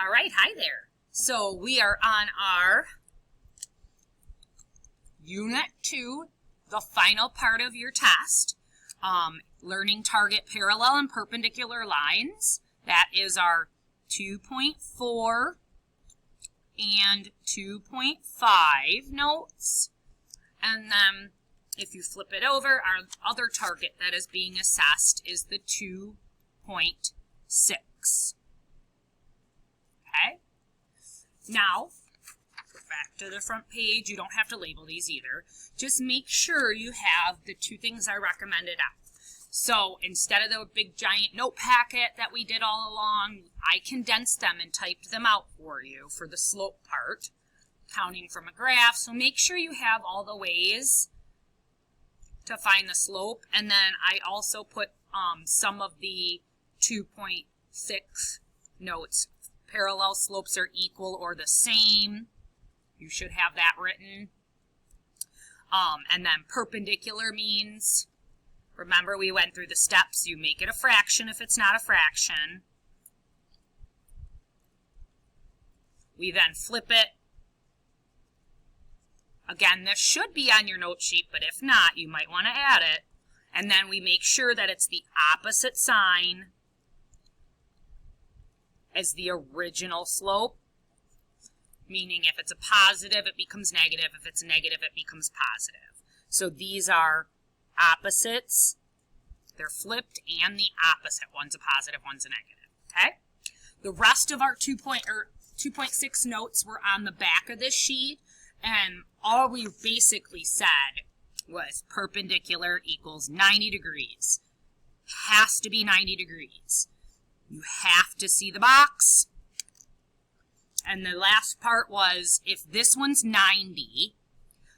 All right, hi there. So we are on our Unit 2, the final part of your test, learning target parallel and perpendicular lines. That is our 2.4 and 2.5 notes. And then if you flip it over, our other target that is being assessed is the 2.6. Okay? Now, back to the front page. You don't have to label these either. Just make sure you have the two things I recommended out. So instead of the big giant note packet that we did all along, I condensed them and typed them out for you for the slope part, counting from a graph. So make sure you have all the ways to find the slope. And then I also put some of the 2.6 notes. Parallel slopes are equal or the same. You should have that written. And then perpendicular means, remember we went through the steps. You make it a fraction if it's not a fraction. We then flip it. Again, this should be on your note sheet, but if not, you might want to add it. And then we make sure that it's the opposite sign as the original slope. Meaning if it's a positive, it becomes negative. If it's negative, it becomes positive. So these are opposites. They're flipped and the opposite. One's a positive, one's a negative. Okay? The rest of our 2.6 notes were on the back of this sheet. And all we basically said was perpendicular equals 90 degrees. Has to be 90 degrees. You have to see the box. And the last part was, if this one's 90,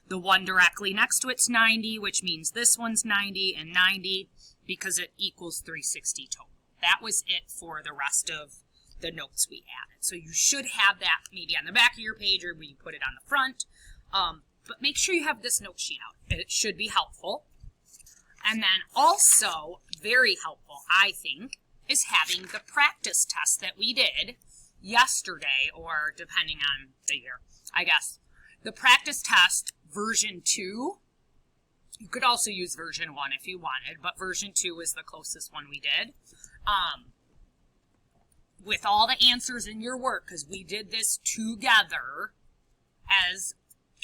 the one directly next to it's 90, which means this one's 90 and 90 because it equals 360 total. That was it for the rest of the notes we added. So you should have that maybe on the back of your page or you put it on the front. But make sure you have this note sheet out. It should be helpful. And then also, very helpful, I think, is having the practice test that we did yesterday, or depending on the year, I guess. The practice test, version 2, you could also use version 1 if you wanted, but version 2 is the closest one we did. With all the answers in your work, because we did this together as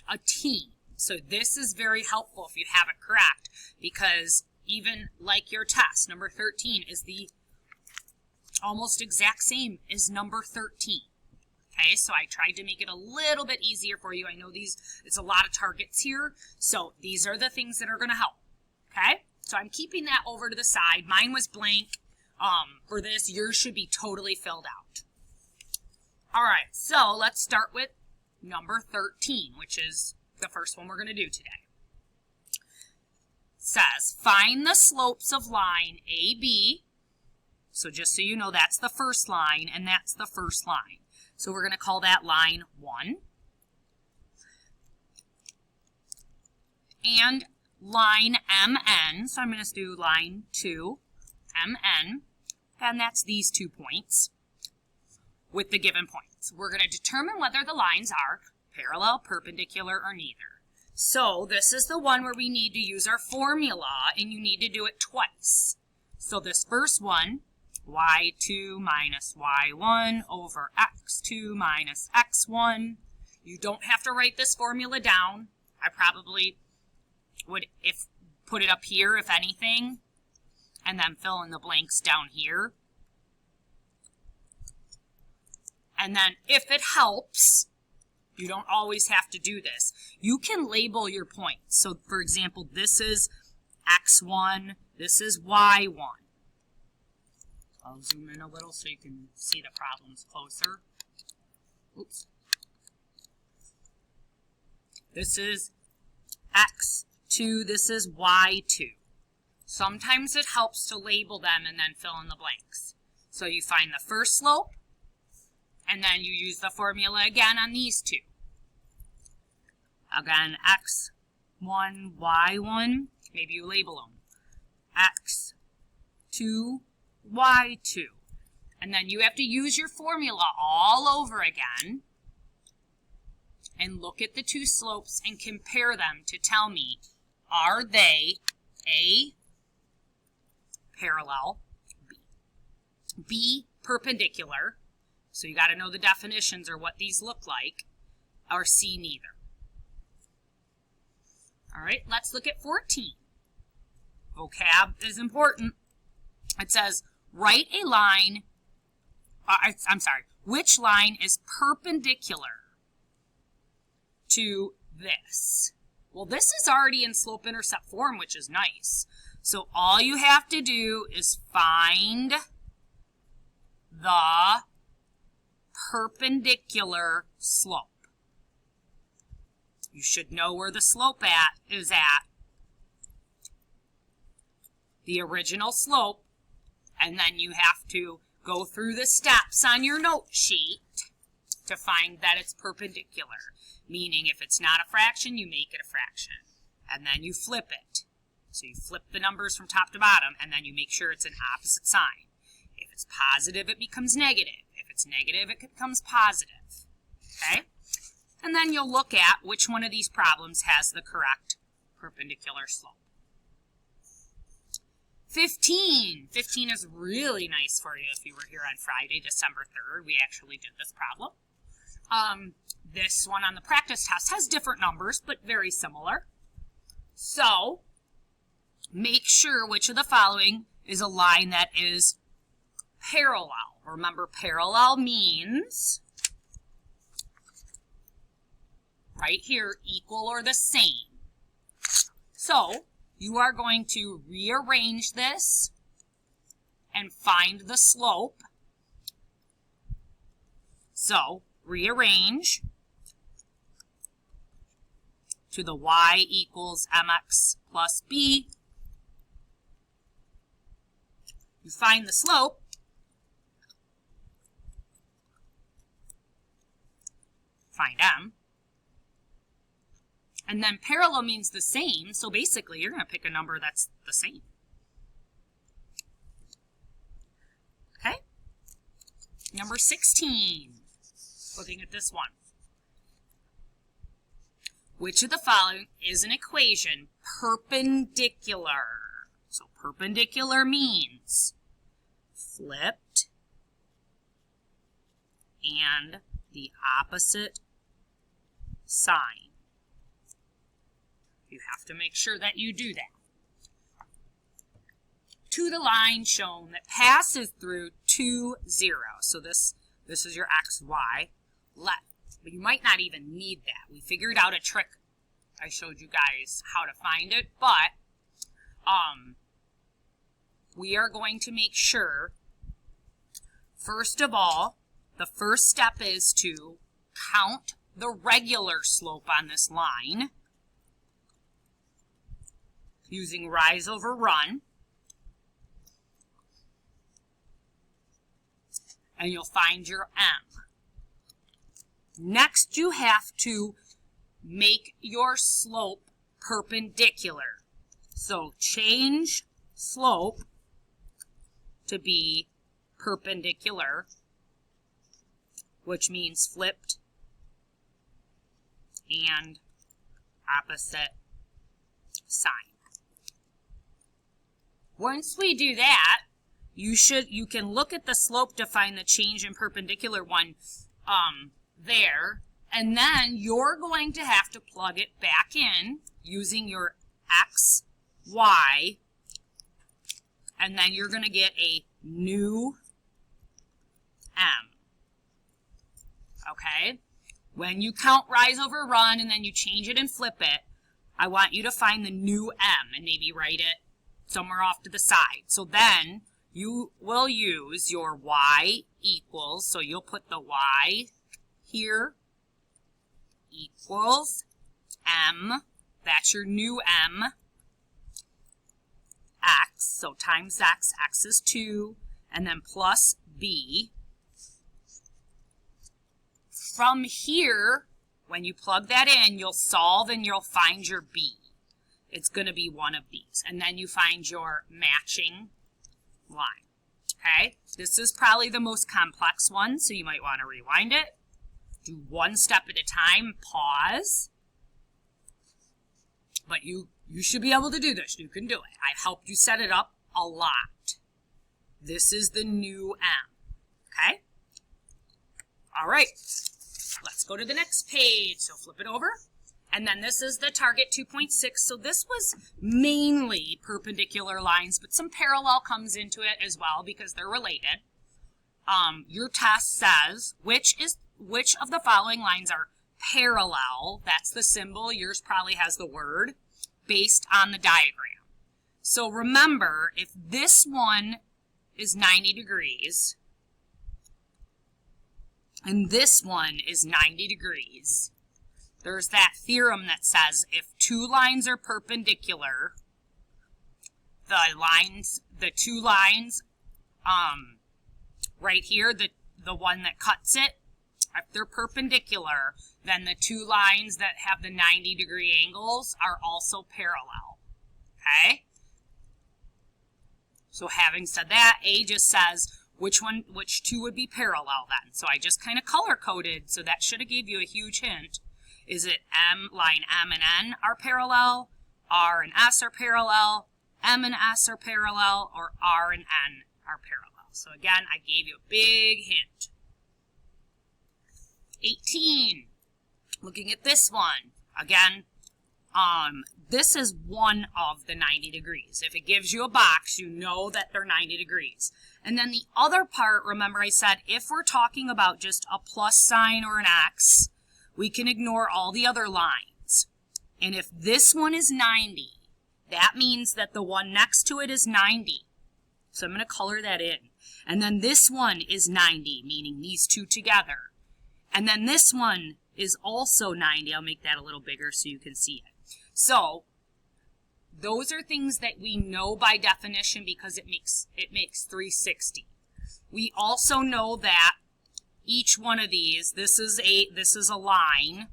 a team. So this is very helpful if you have it correct, because even like your test, number 13 is the almost exact same as number 13. Okay, so I tried to make it a little bit easier for you. I know it's a lot of targets here, so these are the things that are going to help. Okay, so I'm keeping that over to the side. Mine was blank. For this, yours should be totally filled out. All right, so let's start with number 13, which is the first one we're going to do today. It says, find the slopes of line AB. So just so you know, that's the first line, and that's the first line. So we're going to call that line 1. And line MN, so I'm going to do line 2, MN, and that's these 2 points with the given points. We're going to determine whether the lines are parallel, perpendicular, or neither. So this is the one where we need to use our formula, and you need to do it twice. So this first one, y2 minus y1 over x2 minus x1. You don't have to write this formula down. I probably would put it up here, if anything, and then fill in the blanks down here. And then if it helps, you don't always have to do this. You can label your points. So for example, this is x1, this is y1. I'll zoom in a little so you can see the problems closer. Oops. This is x2, this is y2. Sometimes it helps to label them and then fill in the blanks. So you find the first slope, and then you use the formula again on these two. Again, x1, y1, maybe you label them. x2, y2. And then you have to use your formula all over again and look at the two slopes and compare them to tell me, are they A, parallel, B, perpendicular, so you got to know the definitions or what these look like, or C, neither. All right, let's look at 14. Vocab is important. It says, write a line, which line is perpendicular to this? Well, this is already in slope-intercept form, which is nice. So all you have to do is find the perpendicular slope. You should know where the slope is at the original slope, and then you have to go through the steps on your note sheet to find that it's perpendicular. Meaning if it's not a fraction, you make it a fraction. And then you flip it. So you flip the numbers from top to bottom, and then you make sure it's an opposite sign. If it's positive, it becomes negative. If it's negative, it becomes positive. Okay? And then you'll look at which one of these problems has the correct perpendicular slope. 15. 15 is really nice for you if you were here on Friday, December 3rd. We actually did this problem. This one on the practice test has different numbers, but very similar. So, make sure which of the following is a line that is parallel. Remember, parallel means, right here, equal or the same. So, you are going to rearrange this and find the slope. So, rearrange to the y equals mx plus b. You find the slope. Find m. And then parallel means the same, so basically you're going to pick a number that's the same. Okay? Number 16. Looking at this one. Which of the following is an equation perpendicular? So perpendicular means flipped and the opposite sign. You have to make sure that you do that. To the line shown that passes through 2, 0. So this is your x, y, left. But you might not even need that. We figured out a trick. I showed you guys how to find it, but we are going to make sure, first of all, the first step is to count the regular slope on this line using rise over run. And you'll find your m. Next, you have to make your slope perpendicular. So change slope to be perpendicular, which means flipped and opposite sign. Once we do that, you can look at the slope to find the change in perpendicular one there, and then you're going to have to plug it back in using your x, y, and then you're going to get a new m. Okay? When you count rise over run and then you change it and flip it, I want you to find the new m and maybe write it somewhere off to the side. So then you will use your y equals, so you'll put the y here, equals m, that's your new m, x, so times x, x is 2, and then plus b. From here, when you plug that in, you'll solve and you'll find your b. It's going to be one of these. And then you find your matching line. Okay, this is probably the most complex one, so you might want to rewind it. Do one step at a time, pause. But you should be able to do this. You can do it. I've helped you set it up a lot. This is the new M. Okay? All right. Let's go to the next page. So flip it over. And then this is the target 2.6. So this was mainly perpendicular lines, but some parallel comes into it as well because they're related. Your test says which of the following lines are parallel. That's the symbol. Yours probably has the word based on the diagram. So remember, if this one is 90 degrees and this one is 90 degrees, there's that theorem that says if two lines are perpendicular, the two lines right here, the one that cuts it, if they're perpendicular, then the two lines that have the 90-degree angles are also parallel. Okay? So having said that, A just says which two would be parallel then. So I just kind of color-coded, so that should have gave you a huge hint. Is it line M and N are parallel, R and S are parallel, M and S are parallel, or R and N are parallel? So again, I gave you a big hint. 18. Looking at this one. Again, this is one of the 90 degrees. If it gives you a box, you know that they're 90 degrees. And then the other part, remember I said, if we're talking about just a plus sign or an X, we can ignore all the other lines. And if this one is 90, that means that the one next to it is 90. So I'm going to color that in. And then this one is 90, meaning these two together. And then this one is also 90. I'll make that a little bigger so you can see it. So those are things that we know by definition because it makes 360. We also know that each one of these, this is a line,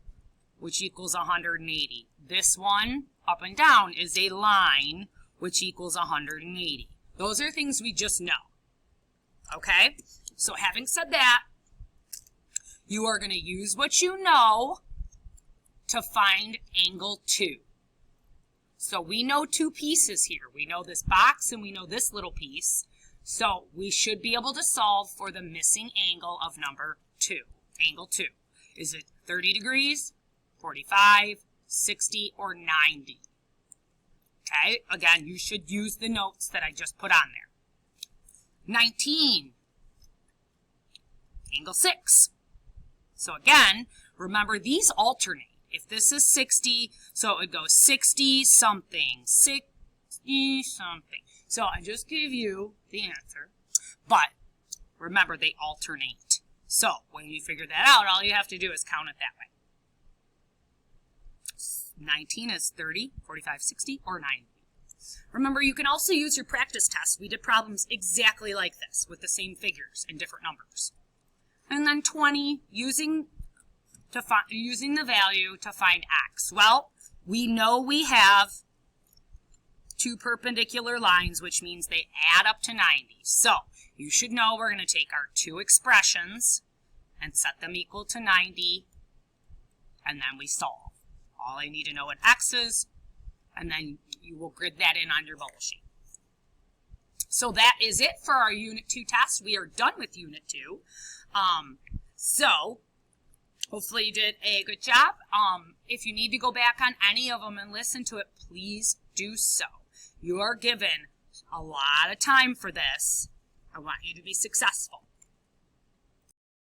which equals 180. This one, up and down, is a line, which equals 180. Those are things we just know. Okay? So having said that, you are going to use what you know to find angle 2. So we know two pieces here. We know this box and we know this little piece. So we should be able to solve for the missing angle of number 2, angle 2. Is it 30 degrees, 45, 60, or 90? Okay, again, you should use the notes that I just put on there. 19, angle 6. So again, remember these alternate. If this is 60, so it would go 60 something, 60 something. So I just gave you the answer, but remember they alternate. So when you figure that out, all you have to do is count it that way. 19 is 30, 45, 60, or 90. Remember, you can also use your practice test. We did problems exactly like this with the same figures and different numbers. And then 20, using the value to find x. Well, we know we have two perpendicular lines, which means they add up to 90. So you should know we're going to take our two expressions and set them equal to 90, and then we solve. All I need to know what x is, and then you will grid that in on your bubble sheet. So that is it for our Unit 2 test. We are done with Unit 2. So hopefully you did a good job. If you need to go back on any of them and listen to it, please do so. You are given a lot of time for this. I want you to be successful.